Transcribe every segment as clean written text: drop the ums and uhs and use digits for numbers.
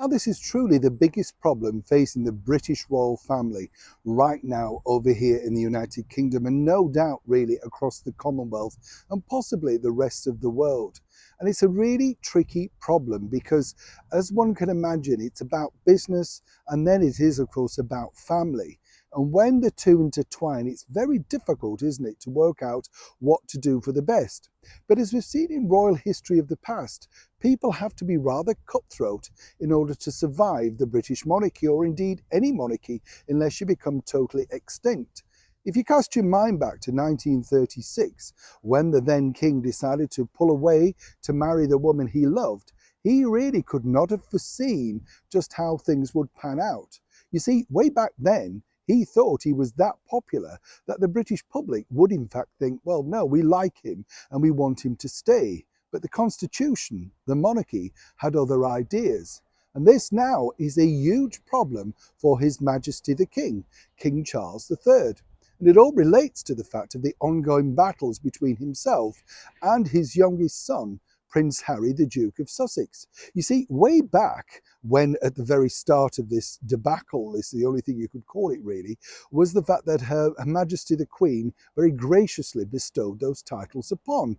Now, this is truly the biggest problem facing the British royal family right now over here in the United Kingdom, and no doubt really across the Commonwealth and possibly the rest of the world. And it's a really tricky problem because, as one can imagine, it's about business and then it is, of course, about family. And when the two intertwine, it's very difficult, isn't it, to work out what to do for the best. But as we've seen in royal history of the past, people have to be rather cutthroat in order to survive the British monarchy, or indeed any monarchy, unless you become totally extinct. If you cast your mind back to 1936, when the then king decided to pull away to marry the woman he loved, he really could not have foreseen just how things would pan out. You see, way back then, he thought he was that popular that the British public would in fact think, well, no, we like him and we want him to stay. But the constitution, the monarchy, had other ideas. And this now is a huge problem for His Majesty the King, King Charles III. And it all relates to the fact of the ongoing battles between himself and his youngest son, Prince Harry, the Duke of Sussex. You see, way back when at the very start of this debacle, this is the only thing you could call it really, was the fact that Her Majesty the Queen very graciously bestowed those titles upon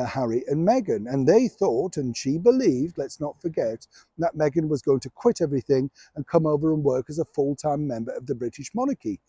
Harry and Meghan. And they thought, and she believed, let's not forget, that Meghan was going to quit everything and come over and work as a full-time member of the British monarchy.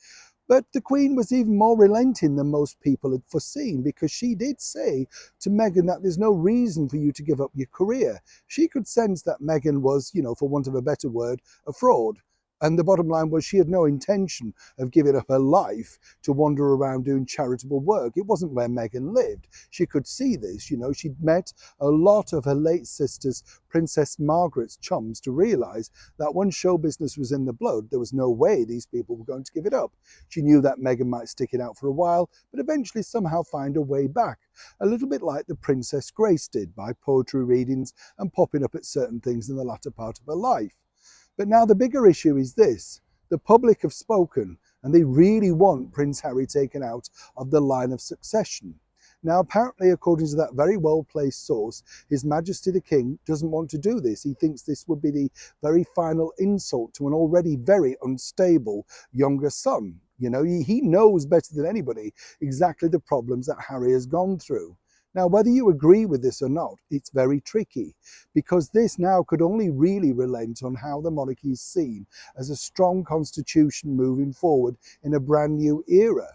But the Queen was even more relenting than most people had foreseen, because she did say to Meghan that there's no reason for you to give up your career. She could sense that Meghan was, for want of a better word, a fraud. And the bottom line was she had no intention of giving up her life to wander around doing charitable work. It wasn't where Meghan lived. She could see this. She'd met a lot of her late sister's, Princess Margaret's chums, to realise that once show business was in the blood, there was no way these people were going to give it up. She knew that Meghan might stick it out for a while, but eventually somehow find a way back. A little bit like the Princess Grace did, by poetry readings and popping up at certain things in the latter part of her life. But now the bigger issue is this. The public have spoken and they really want Prince Harry taken out of the line of succession. Now, apparently, according to that very well-placed source, His Majesty the King doesn't want to do this. He thinks this would be the very final insult to an already very unstable younger son. He knows better than anybody exactly the problems that Harry has gone through. Now, whether you agree with this or not, it's very tricky, because this now could only really relent on how the monarchy is seen as a strong constitution moving forward in a brand new era.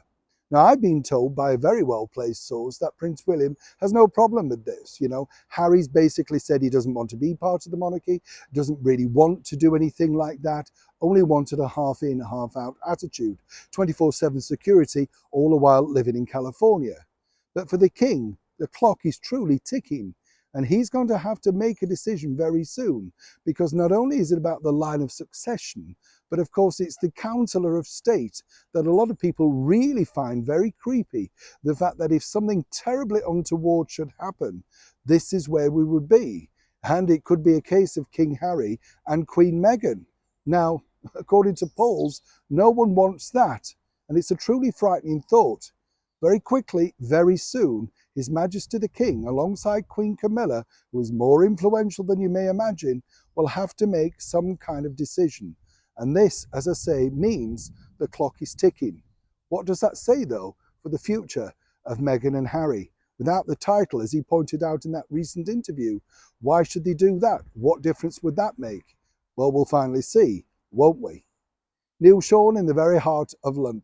Now, I've been told by a very well-placed source that Prince William has no problem with this. Harry's basically said he doesn't want to be part of the monarchy, doesn't really want to do anything like that, only wanted a half-in, half-out attitude, 24/7 security, all the while living in California. But for the king, the clock is truly ticking, and he's going to have to make a decision very soon, because not only is it about the line of succession, but of course it's the Councillor of State that a lot of people really find very creepy. The fact that if something terribly untoward should happen, this is where we would be. And it could be a case of King Harry and Queen Meghan. Now, according to polls, no one wants that. And it's a truly frightening thought. Very quickly, very soon, His Majesty the King, alongside Queen Camilla, who is more influential than you may imagine, will have to make some kind of decision. And this, as I say, means the clock is ticking. What does that say, though, for the future of Meghan and Harry? Without the title, as he pointed out in that recent interview, why should they do that? What difference would that make? Well, we'll finally see, won't we? Neil Sean in the very heart of London.